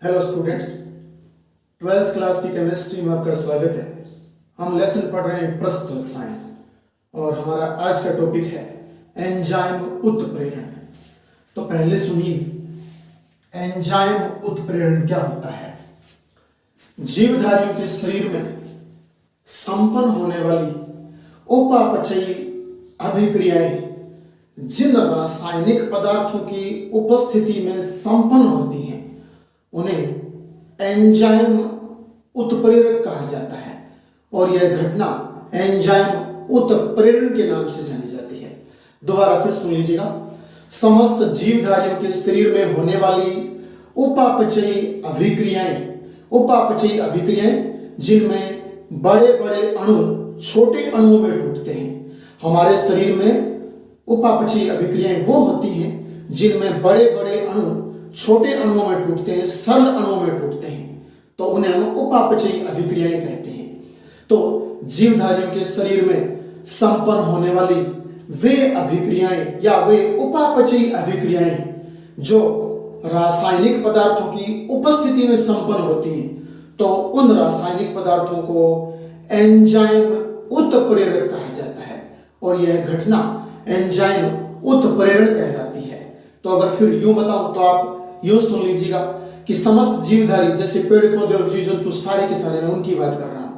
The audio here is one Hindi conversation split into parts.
हेलो स्टूडेंट्स, ट्वेल्थ क्लास की केमिस्ट्री में आपका स्वागत है। हम लेसन पढ़ रहे हैं प्रस्तुत रसायन और हमारा आज का टॉपिक है एंजाइम उत्प्रेरण। तो पहले सुनिए, एंजाइम उत्प्रेरण क्या होता है। जीवधारियों के शरीर में संपन्न होने वाली उपापचयी अभिक्रियाएं जिन रासायनिक पदार्थों की उपस्थिति में संपन्न होती हैं उन्हें एंजाइम उत्प्रेरक कहा जाता है और यह घटना एंजाइम उत्प्रेरण के नाम से जानी जाती है। दोबारा फिर सुन लीजिएगा। समस्त जीवधारियों के शरीर में होने वाली उपापचयी अभिक्रियाएं जिनमें बड़े बड़े अणु छोटे अणुओं में टूटते हैं। हमारे शरीर में उपापचयी अभिक्रियाएं वो होती हैं जिनमें बड़े बड़े अणु छोटे अणुओं में टूटते हैं, सरल अणुओं में टूटते हैं, तो उन्हें हम उपापचयी अभिक्रियाएं कहते हैं। तो जीवधारियों के शरीर में संपन्न होने वाली वे अभिक्रियाएं या वे उपापचयी अभिक्रियाएं जो रासायनिक पदार्थों की उपस्थिति में संपन्न होती हैं, तो उन रासायनिक पदार्थों को एंजाइम उत्प्रेरक कहा जाता है और यह घटना एंजाइम उत्प्रेरण कहलाती है। तो अगर फिर यूं बताऊं तो आप यूं सुन लीजिएगा कि समस्त जीवधारी, जैसे पेड़ पौधे और जीव जंतु सारे के सारे, मैं उनकी बात कर रहा हूं,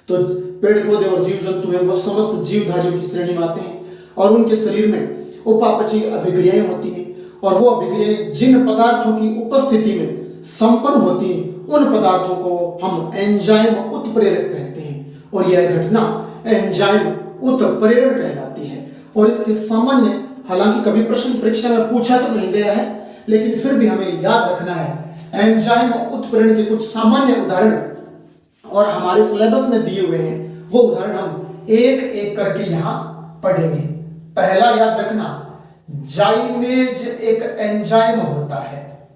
तो पेड़ पौधे और जीव जंतु हैं वो समस्त जीवधारियों की श्रेणी में आते हैं और उनके शरीर में उपापचयी अभिक्रियाएं होती हैं और वो अभिक्रियाएं जिन पदार्थों की उपस्थिति में संपन्न होती हैं उन पदार्थों को हम एंजाइम उत्प्रेरक कहते हैं और यह घटना एंजाइम उत्प्रेरण कहलाती है। और इसके सामान्य, हालांकि कभी प्रश्न परीक्षा में पूछा तो नहीं गया है, लेकिन फिर भी हमें याद रखना है एंजाइम उत्प्रेरण के कुछ सामान्य उदाहरण और हमारे सिलेबस में दिए हुए हैं। वो उदाहरण हम एक एक करके यहां पढ़ेंगे। पहला याद रखना, जाइमेज एक एंजाइम होता है।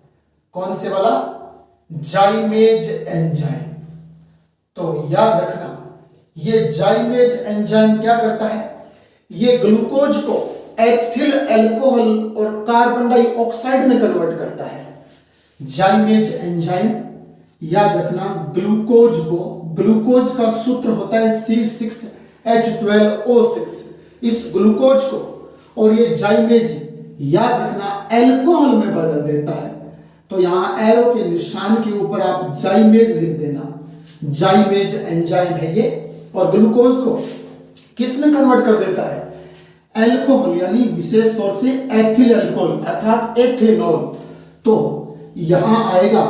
कौन से वाला? जाइमेज एंजाइम। तो याद रखना, ये जाइमेज एंजाइम क्या करता है? ये ग्लूकोज को एथिल अल्कोहल और कार्बन डाइऑक्साइड में कन्वर्ट करता है। जाइमेज एंजाइम, याद रखना, ग्लूकोज का सूत्र होता है C6H12O6। इस ग्लूकोज को और ये जाइमेज, याद रखना, अल्कोहल में बदल देता है। तो यहां एरो के निशान के ऊपर आप जाइमेज लिख देना। जाइमेज एंजाइम है ये और ग्लूकोज को किस में कन्वर्ट कर देता है? अल्कोहल, यानी विशेष तौर से एथिल अल्कोहल अर्थात एथेनॉल। तो यहां आएगा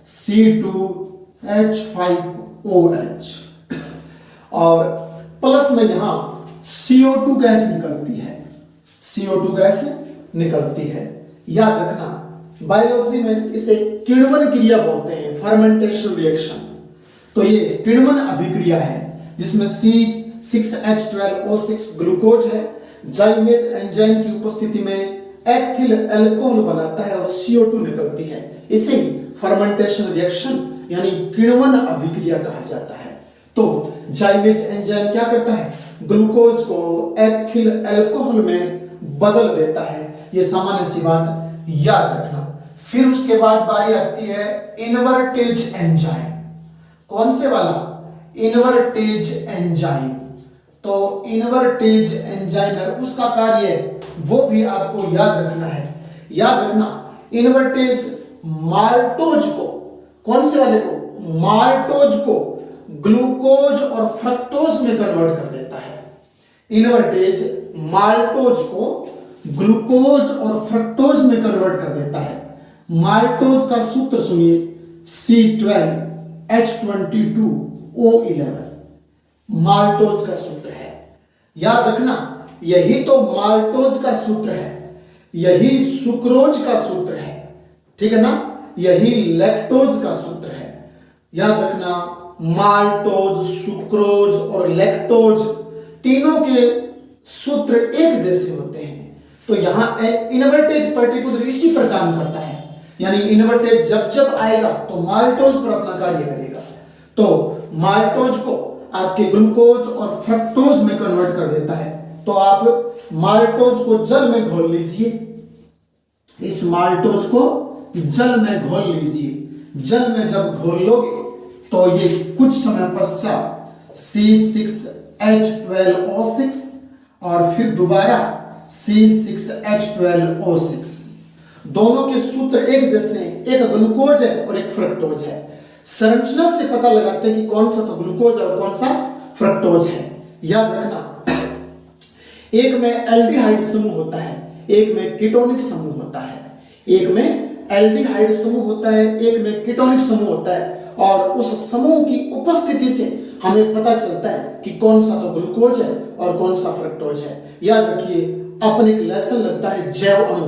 C2H5OH और प्लस में यहां CO2 गैस निकलती है। CO2 गैस निकलती है। याद रखना, बायोलॉजी में इसे किण्वन क्रिया बोलते हैं, फर्मेंटेशन रिएक्शन। तो ये किण्वन अभिक्रिया है जिसमें C6H12O6 ग्लूकोज है, जाइमेज एंजाइम की उपस्थिति में एथिल अल्कोहल बनाता है और CO2 निकलती है। इसे फर्मेंटेशन रिएक्शन यानी किण्वन अभिक्रिया कहा जाता है। तो जाइमेज एंजाइम क्या करता है? ग्लूकोज को एथिल अल्कोहल में बदल देता है। यह सामान्य सी बात याद रखना। फिर उसके बाद बारी आती है इन्वर्टेज एंजाइम। कौन से वाला? Invertase enzyme. तो इन्वर्टेज एंजाइम है, उसका कार्य वो भी आपको याद रखना है। याद रखना, इन्वर्टेज माल्टोज को, कौन से वाले को? माल्टोज को ग्लूकोज और फ्रक्टोज में कन्वर्ट कर देता है। इन्वर्टेज माल्टोज को ग्लूकोज और फ्रक्टोज में कन्वर्ट कर देता है। माल्टोज का सूत्र सुनिए, C12H22O11 माल्टोज का सूत्र है। याद रखना, यही तो माल्टोज का सूत्र है, यही सुक्रोज का सूत्र है, ठीक है ना, यही लैक्टोज का सूत्र है। याद रखना, माल्टोज, सुक्रोज और लैक्टोज तीनों के सूत्र एक जैसे होते हैं। तो यहां इन्वर्टेज पर्टिकुलर इसी पर काम करता है, यानी इन्वर्टेज जब जब आएगा तो माल्टोज पर अपना कार्य करेगा। तो माल्टोज को आपके ग्लूकोज और फ्रक्टोज में कन्वर्ट कर देता है। तो आप माल्टोज को जल में घोल लीजिए, इस माल्टोज को जल में घोल लीजिए। जल में जब घोल लोगे तो ये कुछ समय पश्चात C6H12O6 और फिर दोबारा C6H12O6। दोनों के सूत्र एक जैसे हैं, एक ग्लूकोज है और एक फ्रक्टोज है। संरचना से पता लगाते हैं कि कौन सा तो ग्लूकोज और कौन सा फ्रक्टोज है। याद रखना, एक में एल्डिहाइड समूह होता है, एक में कीटोनिक समूह होता है। एक में एल्डिहाइड समूह होता है, एक में कीटोनिक समूह होता है, और उस समूह की उपस्थिति से हमें पता चलता है कि कौन सा तो ग्लूकोज है और कौन सा फ्रक्टोज है। याद रखिए, अपन एक लेसन लगता है जैव अणु,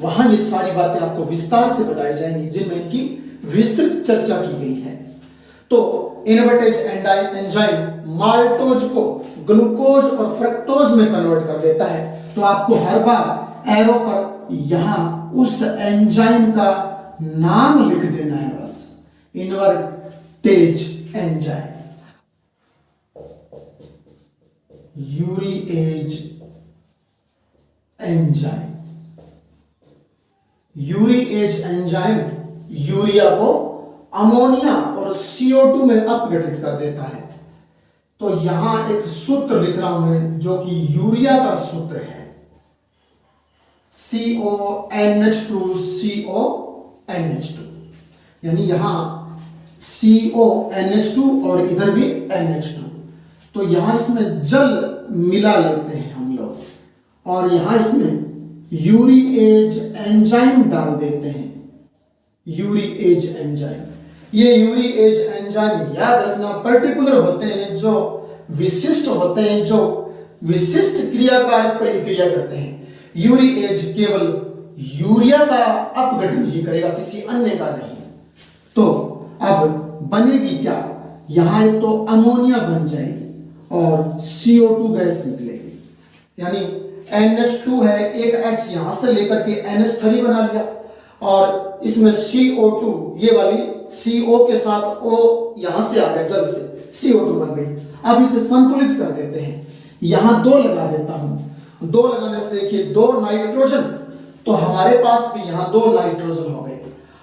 वहां ये सारी बातें आपको विस्तार से बताई जाएंगी, जिनमें इनकी विस्तृत चर्चा की गई है। तो इन्वर्टेज एंजाइम माल्टोज को ग्लूकोज और फ्रक्टोज में कन्वर्ट कर देता है। तो आपको हर बार एरो पर यहां उस एंजाइम का नाम लिख देना है, बस invertase enzyme, urease enzyme. Urease enzyme urea को अमोनिया और CO2 में अपघटित कर देता है। तो यहां एक सूत्र लिख रहा हूं मैं, जो कि यूरिया का सूत्र है, CONH2CONH2, यानी यहां CONH2 और इधर भी NH2। तो यहां इसमें जल मिला लेते हैं हम लोग, और यहां इसमें यूरिएज एंजाइम डाल देते हैं, यूरिएज एंजाइम। ये यूरिएज एंजाइम याद रखना पर्टिकुलर होते हैं, जो विशिष्ट होते हैं, जो विशिष्ट क्रियाकार प्रक्रिया करते हैं। यूरिएज केवल यूरिया का अपघटन ही करेगा, किसी अन्य का नहीं। तो अब बनेगी क्या, यहां एक तो अमोनिया बन जाएगी और CO2 गैस निकलेगी, यानी NH2 है, एक H यहां से लेकर के NH3 बना लिया, और इसमें CO2, ये वाली CO के साथ O यहां से आ गया, जल से CO2 बन गई। अब इसे संतुलित कर देते हैं, यहां 2 लगा देता हूं। 2 लगाने से देखिए 2 नाइट्रोजन, तो हमारे पास भी यहां 2 नाइट्रोजन हो गए।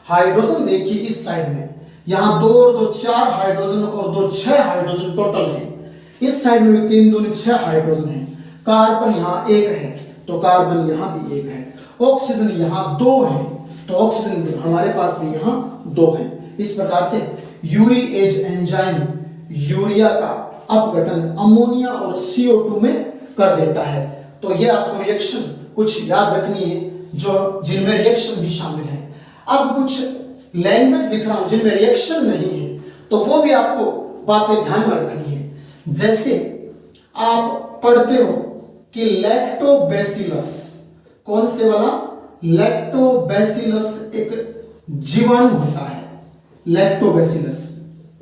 हाइड्रोजन देखिए इस साइड में, यहां 2 और 2 4 हाइड्रोजन और 2 6 हाइड्रोजन टोटल है। इस साइड में 3 दूनी 6 हाइड्रोजन है। कार्बन यहां 1 है, तो कार्बन यहां भी 1 है। ऑक्सीजन यहां 2 है, तो ऑक्सीजन हमारे पास भी यहां 2 है। इस प्रकार से यूरिएज एंजाइम यूरिया का अपघटन अमोनिया और CO2 में कर देता है। तो ये आपको रिएक्शन कुछ याद रखनी है, जो जिनमें रिएक्शन भी शामिल है। अब कुछ लैंग्वेज लिख रहा हूं जिनमें रिएक्शन नहीं है, तो वो भी आपको बातें ध्यान में रखनी है। जैसे आप पढ़ते हो कि लैक्टोबैसिलस, कौन से वाला, लैक्टोबैसिलस एक जीवाणु होता है, लैक्टोबैसिलस,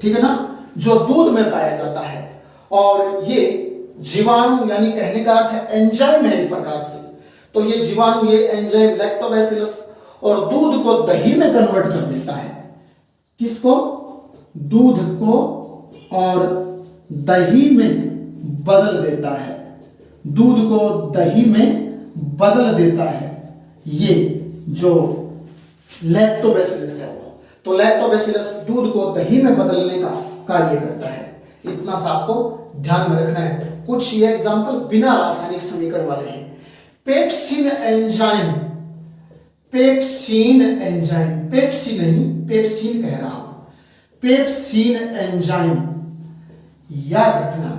ठीक है ना, जो दूध में पाया जाता है। और ये जीवाणु यानी कहने का अर्थ है एंजाइम है एक प्रकार से। तो ये जीवाणु, ये एंजाइम लैक्टोबैसिलस, और दूध को दही में कन्वर्ट कर देता है। किसको, दूध को, और दही में बदल देता है, दूध को दही में बदल देता है। ये जो लैक्टोबैसिलस है वो, तो लैक्टोबैसिलस दूध को दही में बदलने का कार्य करता है। इतना सा आपको ध्यान में रखना है। कुछ ये एग्जांपल बिना रासायनिक समीकरण वाले हैं। Pepsin enzyme, pepsin enzyme, Pepsi नहीं पेप्सिन कह रहा हूं, पेप्सिन एंजाइम याद रखना,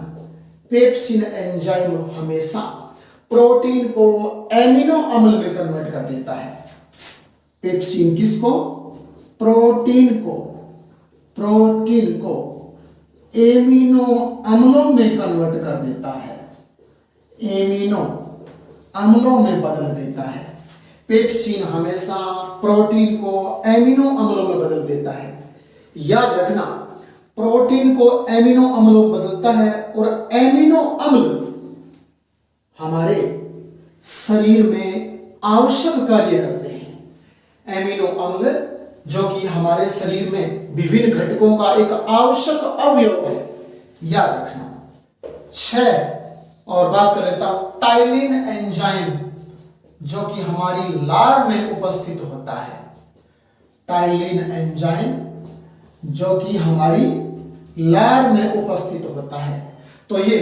पेप्सिन एंजाइम हमेशा प्रोटीन को एमिनो अम्ल में कन्वर्ट कर देता है। पेप्सिन किसको, प्रोटीन को एमिनो अम्लों में कन्वर्ट कर देता है, एमिनो अम्लों में बदल देता है। पेप्सिन हमेशा प्रोटीन को एमिनो अम्लों में बदल देता है। याद रखना, प्रोटीन को एमिनो अम्लों में बदलता है, और एमिनो अम्ल हमारे शरीर में आवश्यक कार्य करते हैं। एमिनो अम्ल जो कि हमारे शरीर में विभिन्न घटकों का एक आवश्यक अवयव है, याद रखना। 6 और बात कर लेता हूं टाइलिन एंजाइम, जो कि हमारी लार में उपस्थित होता है। टाइलिन एंजाइम जो कि हमारी लार में उपस्थित होता है। तो ये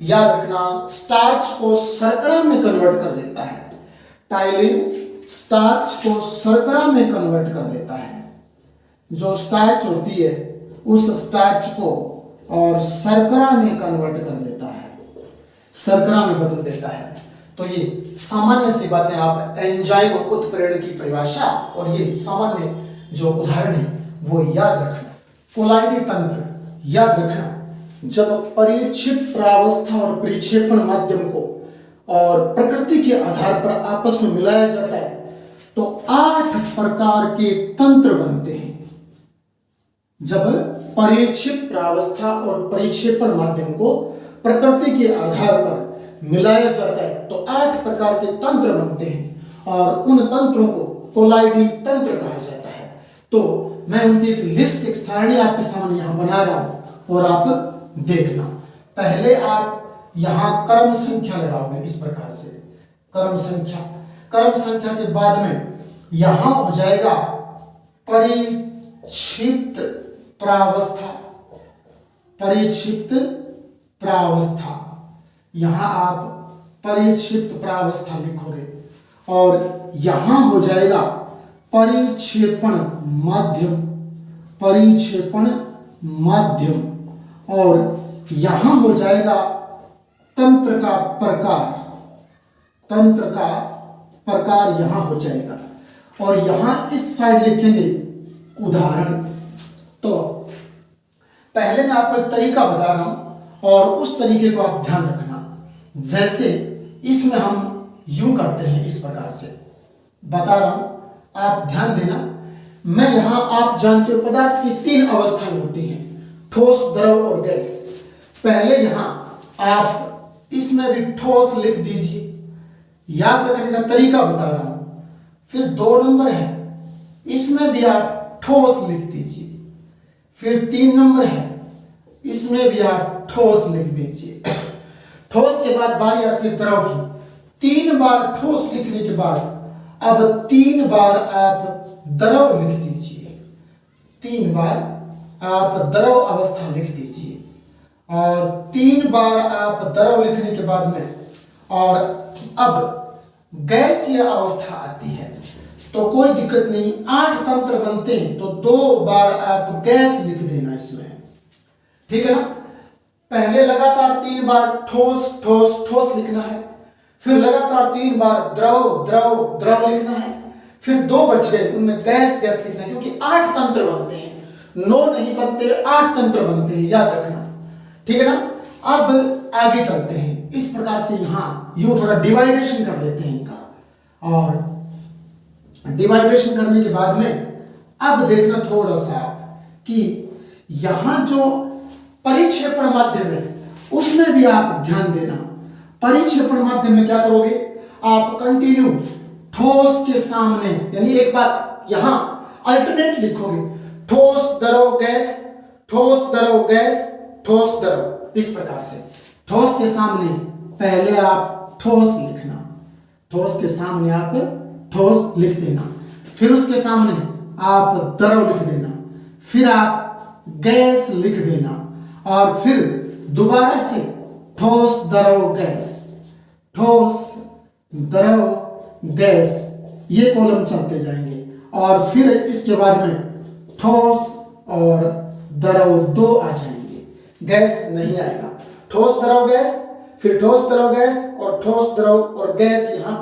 याद रखना, स्टार्च को शर्करा में कन्वर्ट कर देता है। टाइलिन स्टार्च को शर्करा में कन्वर्ट कर देता है। जो स्टार्च होती है उस स्टार्च को और शर्करा में कन्वर्ट कर देता है, शर्करा में बदल देता है। तो ये सामान्य सी बातें, आप एंजाइम उत्प्रेरण की परिभाषा और ये सामान्य जो उदाहरण है वो याद रखना। कोलाइडी तंत्र याद रखना, जब परिक्षेप प्रावस्था और परिक्षेपण माध्यम को और प्रकृति के आधार पर आपस में मिलाया जाता है तो 8 प्रकार के तंत्र बनते हैं। जब परिक्षेप प्रावस्था और परिक्षेपण माध्यम को प्रकृति के आधार पर मिलाया जाता है तो 8 प्रकार के तंत्र बनते हैं और उन तंत्रों को कोलाइडी तंत्र कहा जाता है। तो मैं उनकी एक लिस्ट, एक सारणी आपके सामने यहां बना रहा हूं और आप देखना। पहले आप यहां कर्म संख्या लगाओगे इस प्रकार से, कर्म संख्या के बाद में यहां हो जाएगा परिक्षिप्त प्रावस्था, यहां आप परिक्षिप्त प्रावस्था लिखोगे और यहां हो जाएगा परिक्षेपण माध्यम और यहां हो जाएगा तंत्र का प्रकार यहां हो जाएगा और यहां इस साइड लिखेंगे उदाहरण। तो पहले मैं आपको एक तरीका बता रहा हूं और उस तरीके को आप ध्यान रखना। जैसे इसमें हम यूं करते हैं, इस प्रकार से बता रहा हूं, आप ध्यान देना। मैं यहां, आप जानते हो पदार्थ की 3 अवस्थाएं होती हैं, ठोस, द्रव और गैस। पहले यहां आप इसमें भी ठोस लिख दीजिए, याद रखने का तरीका बता रहा हूं। फिर 2 नंबर है, इसमें भी आप ठोस लिख दीजिए। फिर 3 नंबर है, इसमें भी आप ठोस लिख दीजिए। ठोस के बाद बारी आती है द्रव की। 3 बार ठोस लिखने के बाद अब 3 बार आप द्रव लिख दीजिए, 3 बार आप द्रव अवस्था लिख दीजिए और 3 बार आप द्रव लिखने के बाद में और अब गैसीय अवस्था आती है तो कोई दिक्कत नहीं, 8 तंत्र बनते हैं तो 2 बार आप गैस लिख देना इसमें, ठीक है ना। पहले लगातार 3 बार ठोस लिखना है, फिर लगातार 3 बार द्रव लिखना है, फिर 2 बच गए, उनमें गैस लिखना है क्योंकि 8 तंत्र बनते हैं, 9 नहीं बनते, 8 तंत्र बनते हैं, याद रखना, ठीक है ना। अब आगे चलते हैं, इस प्रकार से यहां यूं थोड़ा डिवाइडेशन कर लेते हैं इनका और डिवाइडेशन करने के बाद में अब देखना थोड़ा सा कि यहां जो परिक्षेपण माध्यम है उसमें भी आप ध्यान देना। परिक्षेपण माध्यम में क्या करोगे, आप कंटिन्यू ठोस के सामने, यानी एक बार यहां अल्टरनेट लिखोगे, ठोस द्रव गैस, ठोस द्रव गैस, ठोस द्रव, इस प्रकार से। ठोस के सामने पहले आप ठोस लिखना, ठोस के सामने आप ठोस लिख देना, फिर उसके सामने आप द्रव लिख देना, फिर आप गैस लिख देना और फिर दोबारा से ठोस द्रव गैस, ठोस द्रव गैस, ये कॉलम चलते जाएंगे और फिर इसके बाद में ठोस और द्रव 2 आ जाएंगे, गैस नहीं आएगा। ठोस द्रव गैस, फिर ठोस द्रव गैस और ठोस द्रव और गैस, यहां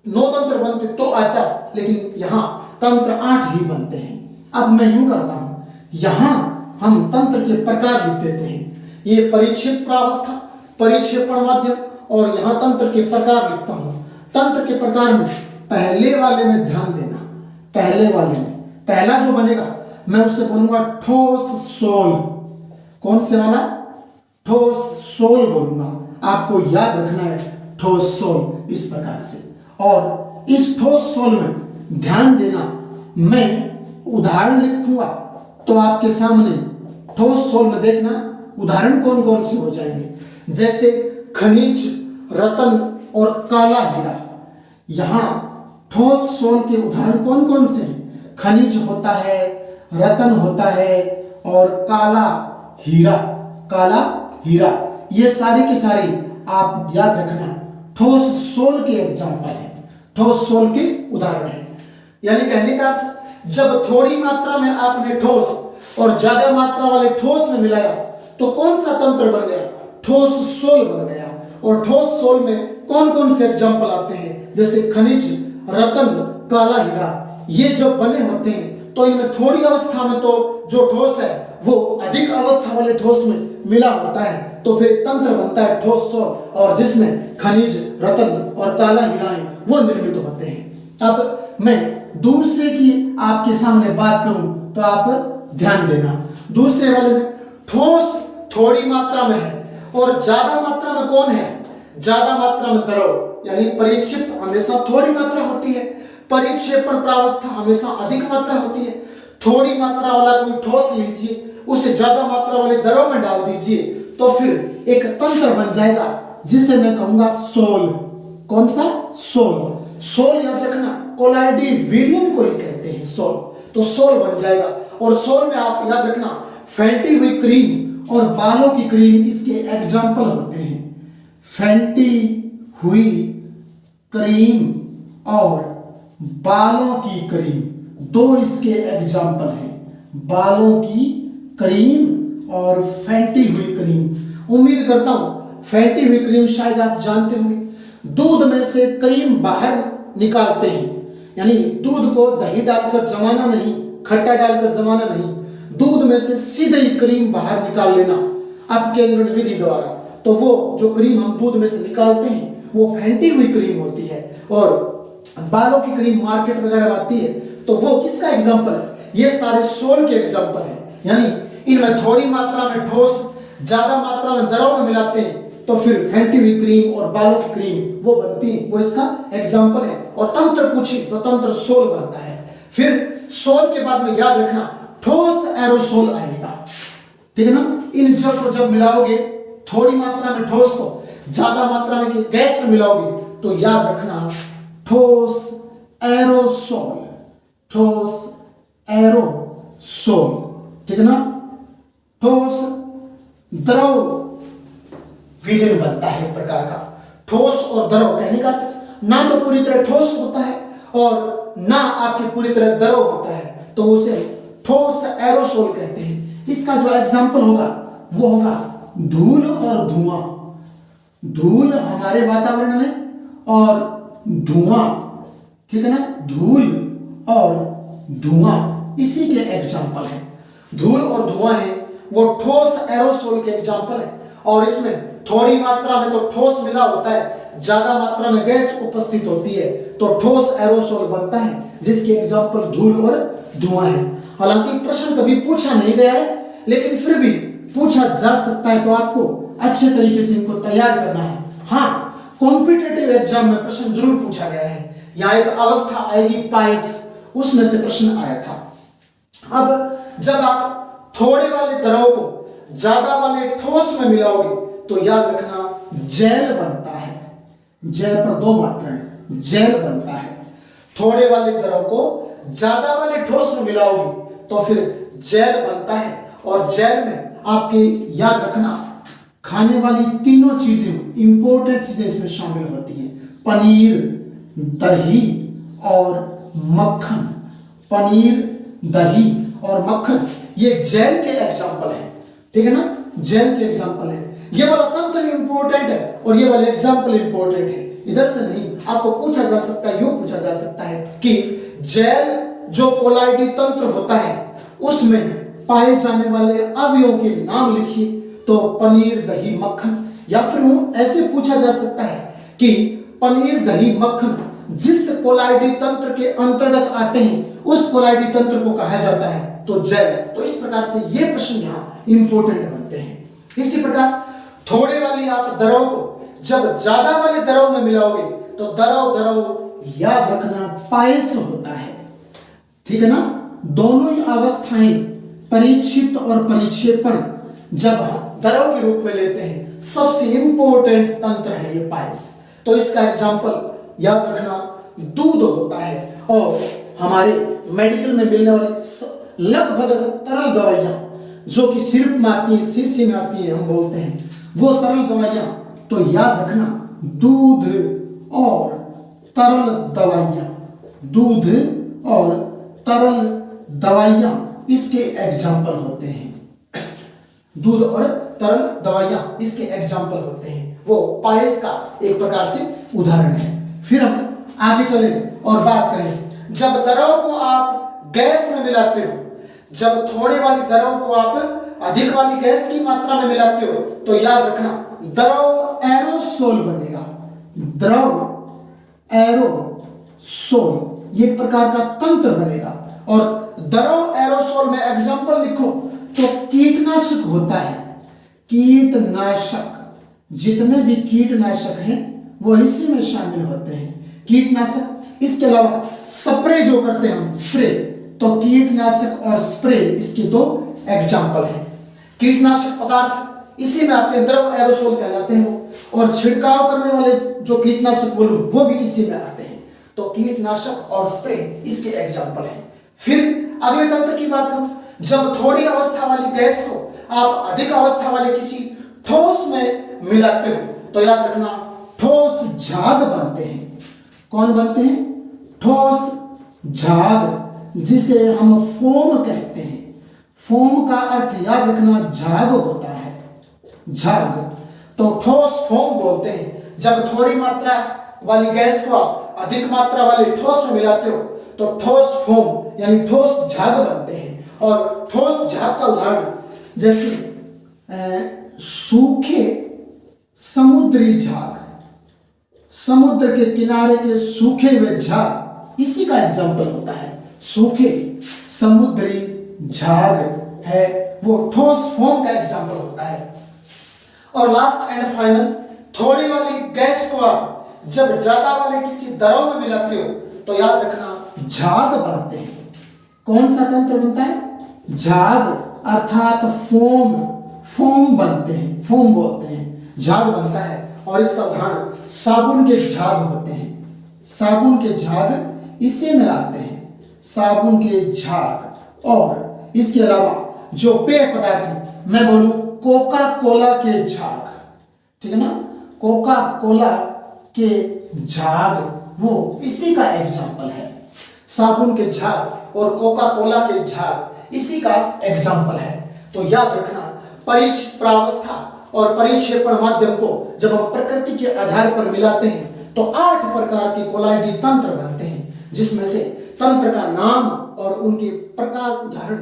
9 तंत्र बनते तो आता, लेकिन यहां तंत्र 8 ही बनते हैं। अब मैं यूं करता हूं, यहां हम तंत्र के प्रकार लिख देते हैं, ये परिक्षेप प्रावस्था, परिक्षेपण माध्यम और यहां तंत्र के प्रकार लिखता हूं। तंत्र के प्रकार में पहले वाले में ध्यान देना, पहले वाले में पहला जो बनेगा मैं उसे बोलूंगा ठोस सोल। कौन से वाला, ठोस सोल बोलूंगा, आपको याद रखना है ठोस सोल, इस प्रकार से। और इस ठोस सोल में ध्यान देना, मैं उदाहरण लिखूंगा तो आपके सामने ठोस सोल में देखना उदाहरण कौन कौन से हो जाएंगे, जैसे खनिज, रतन और काला हीरा। यहां ठोस सोल के उदाहरण कौन कौन से हैं, खनिज होता है, रतन होता है और काला हीरा, काला हीरा, ये सारी के सारी आप याद रखना ठोस सोल के एग्जाम्पल है, ठोस सोल के उदाहरण है। यानी कहने का जब थोड़ी मात्रा में आपने ठोस और ज्यादा मात्रा वाले ठोस में मिलाया तो कौन सा तंत्र बन गया, ठोस सोल बन गया। और ठोस सोल में कौन कौन से एग्जाम्पल आते हैं, जैसे खनिज, रतन, काला हीरा, ये जब बने होते हैं तो इनमें थोड़ी अवस्था में तो जो ठोस है वो अधिक अवस्था वाले ठोस में मिला होता है, तो फिर तंत्र बनता है ठोस सोल, और जिसमें खनिज, रतन और काला हीरा है वो निर्मित होते हैं। अब मैं दूसरे की आपके सामने बात करूं तो आप ध्यान देना। दूसरे वाले में ठोस थोड़ी मात्रा में है और ज्यादा मात्रा में कौन है, ज्यादा मात्रा में द्रव, यानी परिक्षिप्त हमेशा थोड़ी मात्रा होती है, परिक्षेपण प्रावस्था हमेशा अधिक मात्रा होती है। थोड़ी मात्रा वाला कोई ठोस लीजिए, उसे ज्यादा मात्रा वाले द्रव में डाल दीजिए तो फिर एक तंत्र बन जाएगा जिसे मैं कहूंगा सोल। कौन सा, सोल। सोल याद रखना कोलाइडी वीरियन को ही कहते हैं सोल, तो सोल बन जाएगा। और सोल में आप याद रखना फेंटी हुई क्रीम और बालों की क्रीम इसके एग्जाम्पल होते हैं। फेंटी हुई क्रीम और बालों की क्रीम, दो इसके एग्जाम्पल हैं, बालों की क्रीम और फेंटी हुई क्रीम। उम्मीद करता हूं फेंटी हुई क्रीम शायद आप जानते होंगे, दूध में से क्रीम बाहर निकालते हैं, यानी दूध को दही डालकर जमाना नहीं, खट्टा डालकर जमाना नहीं, दूध में से सीधे ही क्रीम बाहर निकाल लेना आपके अंदर विधि द्वारा, तो वो जो क्रीम हम दूध में से निकालते हैं वो फेंटी हुई क्रीम होती है। और बालों की क्रीम मार्केट वगैरह आती है तो वो किसका एग्जाम्पल है, ये सारे सोल के एग्जाम्पल है। यानी इनमें थोड़ी मात्रा में ठोस, ज्यादा मात्रा में द्रव में मिलाते हैं तो फिर फेंटी हुई क्रीम और बालों की क्रीम वो बनती है, वो इसका एग्जाम्पल है। और तंत्र पूछे तो तंत्र सोल बनता है। फिर सोल के बाद में याद रखना ठोस एरोसोल आएगा, ठीक है ना। इन जब मिलाओगे थोड़ी मात्रा में ठोस को ज्यादा मात्रा में गैस में मिलाओगे तो याद रखना ठोस एरोसोल, ठोस एरोसोल, ठीक है ना। ठोस द्रव विलीन बनता है एक प्रकार का। ठोस और द्रव कहने का ना तो पूरी तरह ठोस होता है और ना आपकी पूरी तरह द्रव होता है, तो उसे ठोस एरोसोल कहते हैं। इसका जो एग्जाम्पल होगा वो होगा धूल और धुआं। धूल हमारे वातावरण में और धुआं, ठीक है ना, धूल और धुआं इसी के एग्जाम्पल है। धूल और धुआं है वो ठोस एरोसोल के एग्जाम्पल है। और इसमें थोड़ी मात्रा में तो ठोस मिला होता है, ज्यादा मात्रा में गैस उपस्थित होती है तो ठोस एरोसोल बनता है, जिसके एग्जाम्पल धूल और धुआं है। हालांकि प्रश्न कभी पूछा नहीं गया है लेकिन फिर भी पूछा जा सकता है, तो आपको अच्छे तरीके से इनको तैयार करना है। हाँ, कॉम्पिटिटिव एग्जाम में प्रश्न जरूर पूछा गया है। यहाँ एक अवस्था आएगी पायस, उसमें से प्रश्न आया था। अब जब आप थोड़े वाले द्रव को ज्यादा वाले ठोस में मिलाओगे तो याद रखना जेल बनता है। जेल पर दो मात्राएं, जेल बनता है। थोड़े वाले द्रव को ज्यादा वाले ठोस में मिलाओगे तो फिर जेल बनता है। और जेल में आपके याद रखना खाने वाली तीनों चीजें, इंपॉर्टेंट चीजें इसमें शामिल होती हैं, पनीर, दही और मक्खन। पनीर, दही और मक्खन ये जेल के एग्जाम्पल है, ठीक है ना, जेल के एग्जाम्पल है। ये वाला तंत्र इंपॉर्टेंट है और ये वाला एग्जाम्पल इंपॉर्टेंट है। इधर से नहीं, आपको पूछा जा सकता है, यूं पूछा जा सकता है कि जेल जो कोलाइडी तंत्र होता है उसमें पाए जाने वाले अवयवों के नाम लिखिए, तो पनीर, दही, मक्खन। या फिर ऐसे पूछा जा सकता है कि पनीर, दही, मक्खन जिस कोलाइडी तंत्र के अंतर्गत आते हैं उस कोलाइडी तंत्र को कहा जाता है तो जेल। तो इस प्रकार से ये प्रश्न यहाँ इंपॉर्टेंट बनते हैं। इसी प्रकार थोड़े वाली आप द्रव को जब ज्यादा वाले द्रव में मिलाओगे तो द्रव याद रखना पायस होता है, ठीक है ना। दोनों ही अवस्थाएं परिक्षिप्त और परिक्षेपण जब द्रव के रूप में लेते हैं, सबसे इंपॉर्टेंट तंत्र है ये पायस। तो इसका एग्जाम्पल याद रखना दूध होता है। और हमारे मेडिकल में मिलने वाली लगभग तरल दवाइयाँ जो कि सिरप में आती है, शीशी में आती है, हम बोलते हैं वो तरल दवाइयाँ, तो याद रखना दूध और तरल दवाइयाँ, दूध और तरल दवाइयाँ इसके एग्जाम्पल होते हैं। दूध और तरल दवाइयाँ इसके एग्जाम्पल होते हैं। वो पायस का एक प्रकार से उदाहरण है। फिर हम आगे चलेंगे और बात करें, जब द्रव को आप गैस में मिलाते हो, जब थोड़े वाली द्रव को आप अधिक वाली गैस की मात्रा में मिलाते हो, तो याद रखना द्रव एरोसोल बनेगा। द्रव एरोसोल ये एक प्रकार का तंत्र बनेगा। और द्रव एरोसोल में एग्जाम्पल लिखो तो कीटनाशक होता है। कीटनाशक, जितने भी कीटनाशक हैं वो इसी में शामिल होते हैं, कीटनाशक। इसके अलावा स्प्रे जो करते हैं हम, स्प्रे, तो कीटनाशक और स्प्रे इसके दो एग्जाम्पल हैं। कीटनाशक पदार्थ इसी में आते हैं, द्रव एरोसोल कहलाते हैं वो। और छिड़काव करने वाले जो कीटनाशक वो भी इसी में आते हैं। तो कीटनाशक और स्प्रे इसके एग्जाम्पल हैं। फिर अगले तंत्र की बात करूं, जब थोड़ी अवस्था वाली गैस को आप अधिक अवस्था वाले किसी ठोस में मिलाते हो, तो याद रखना ठोस झाग बनते हैं। कौन बनते हैं? ठोस झाग, जिसे हम फोम कहते हैं। फोम का अर्थ याद रखना झाग होता है, झाग। तो ठोस फोम बोलते हैं। जब थोड़ी मात्रा वाली गैस को आप अधिक मात्रा वाले ठोस में मिलाते हो, तो ठोस फोम यानी ठोस झाग बनते हैं। और ठोस झाग का उदाहरण जैसे सूखे समुद्री झाग, समुद्र के किनारे के सूखे हुए झाग इसी का एग्जाम्पल होता है। सूखे समुद्री झाग है वो ठोस फोम का एग्जाम्पल होता है। और लास्ट एंड फाइनल, थोड़ी वाली गैस को आप जब ज्यादा वाले किसी द्रव में मिलाते हो, तो याद रखना झाग बनते हैं। कौन सा तंत्र बनता है? झाग, अर्थात फोम, फोम बनते हैं, फोम बोलते हैं, झाग बनता है। और इसका उदाहरण साबुन के झाग होते हैं। साबुन के झाग इसी में आते हैं, साबुन के झाग। और इसके अलावा जो पेय पदार्थ है, मैं बोलूं कोका कोला के झाग, ठीक है ना, कोका कोला के झाग वो इसी का एग्जाम्पल है। साबुन के झाग और कोका कोला के झाग इसी का एग्जाम्पल है। तो याद रखना परिप्रावस्था और परिक्षेपण माध्यम को जब हम प्रकृति के आधार पर मिलाते हैं, तो 8 प्रकार के कोलाइडी तंत्र बनते हैं, जिसमें से तंत्र का नाम और उनके प्रकार उदाहरण